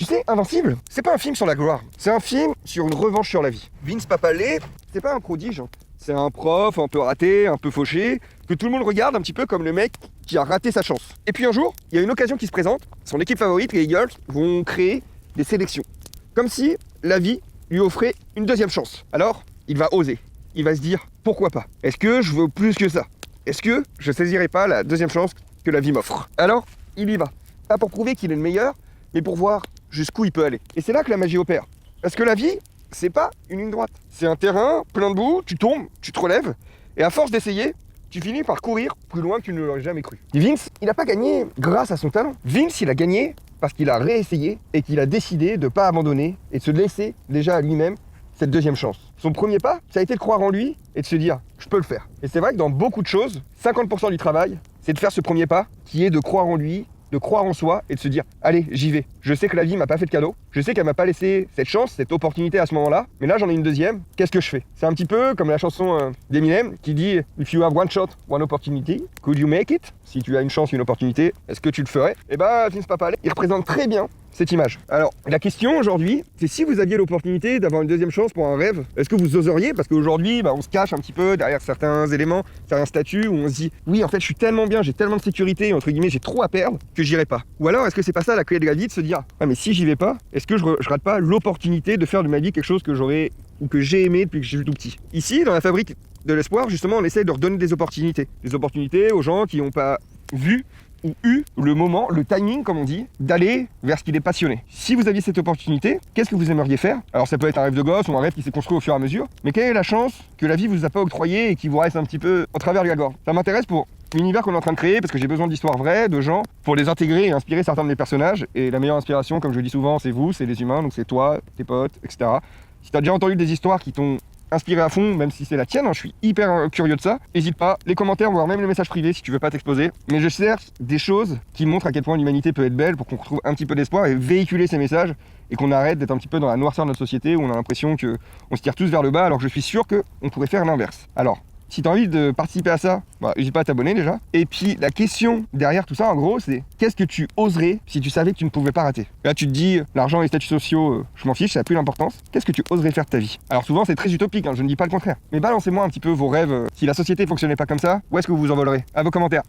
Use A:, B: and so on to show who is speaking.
A: sais, Invincible, c'est pas un film sur la gloire, c'est un film sur une revanche sur la vie. Vince Papalé, c'est pas un prodige, hein. C'est un prof un peu raté, un peu fauché, que tout le monde regarde un petit peu comme le mec qui a raté sa chance. Et puis un jour, il y a une occasion qui se présente, son équipe favorite, les Eagles, vont créer des sélections. Comme si la vie lui offrait une deuxième chance. Alors, il va oser. Il va se dire, pourquoi pas? Est-ce que je veux plus que ça? Est-ce que je saisirai pas la deuxième chance que la vie m'offre? Alors, il y va. Pas pour prouver qu'il est le meilleur, mais pour voir jusqu'où il peut aller. Et c'est là que la magie opère. Parce que la vie, c'est pas une ligne droite. C'est un terrain plein de boue, tu tombes, tu te relèves, et à force d'essayer, tu finis par courir plus loin que tu ne l'aurais jamais cru. Et Vince, il n'a pas gagné grâce à son talent. Vince, il a gagné parce qu'il a réessayé et qu'il a décidé de ne pas abandonner et de se laisser déjà à lui-même cette deuxième chance. Son premier pas, ça a été de croire en lui et de se dire « je peux le faire ». Et c'est vrai que dans beaucoup de choses, 50% du travail, c'est de faire ce premier pas qui est de croire en lui, de croire en soi et de se dire « allez, j'y vais ». Je sais que la vie m'a pas fait de cadeau, je sais qu'elle m'a pas laissé cette chance, cette opportunité à ce moment-là, mais là j'en ai une deuxième, qu'est-ce que je fais? C'est un petit peu comme la chanson d'Eminem qui dit « If you have one shot, one opportunity, could you make it ?» Si tu as une chance, une opportunité, est-ce que tu le ferais? Et bah, Vince Papalé, il représente très bien cette image. Alors, la question aujourd'hui, c'est si vous aviez l'opportunité d'avoir une deuxième chance pour un rêve, est-ce que vous oseriez? Parce qu'aujourd'hui, on se cache un petit peu derrière certains éléments, certains statuts où on se dit « oui, en fait, je suis tellement bien, j'ai tellement de sécurité, entre guillemets, j'ai trop à perdre que j'irai pas ». Ou alors, est-ce que c'est pas ça la clé de la vie, de se dire « ah, mais si j'y vais pas, est-ce que je rate pas l'opportunité de faire de ma vie quelque chose que j'aurais ou que j'ai aimé depuis que je suis tout petit ?» Ici, dans la fabrique de l'espoir, justement, on essaye de redonner des opportunités. Des opportunités aux gens qui n'ont pas vu ou eu le moment, le timing comme on dit, d'aller vers ce qu'il est passionné. Si vous aviez cette opportunité, qu'est-ce que vous aimeriez faire? Alors ça peut être un rêve de gosse ou un rêve qui s'est construit au fur et à mesure, mais quelle est la chance que la vie vous a pas octroyée et qui vous reste un petit peu en travers de la gorge? Ça m'intéresse pour l'univers qu'on est en train de créer parce que j'ai besoin d'histoires vraies, de gens, pour les intégrer et inspirer certains de mes personnages. Et la meilleure inspiration, comme je le dis souvent, c'est vous, c'est les humains, donc c'est toi, tes potes, etc. Si tu as déjà entendu des histoires qui t'ont inspiré à fond, même si c'est la tienne, je suis hyper curieux de ça. N'hésite pas, les commentaires, voire même les messages privés si tu veux pas t'exposer. Mais je cherche des choses qui montrent à quel point l'humanité peut être belle pour qu'on retrouve un petit peu d'espoir et véhiculer ces messages et qu'on arrête d'être un petit peu dans la noirceur de notre société où on a l'impression qu'on se tire tous vers le bas alors que je suis sûr qu'on pourrait faire l'inverse. Alors, si tu as envie de participer à ça, n'hésite pas à t'abonner déjà. Et puis la question derrière tout ça, en gros, c'est qu'est-ce que tu oserais si tu savais que tu ne pouvais pas rater? Là, tu te dis, l'argent et les statuts sociaux, je m'en fiche, ça n'a plus d'importance. Qu'est-ce que tu oserais faire de ta vie? Alors souvent, c'est très utopique, je ne dis pas le contraire. Mais balancez-moi un petit peu vos rêves. Si la société fonctionnait pas comme ça, où est-ce que vous vous envolerez? À vos commentaires.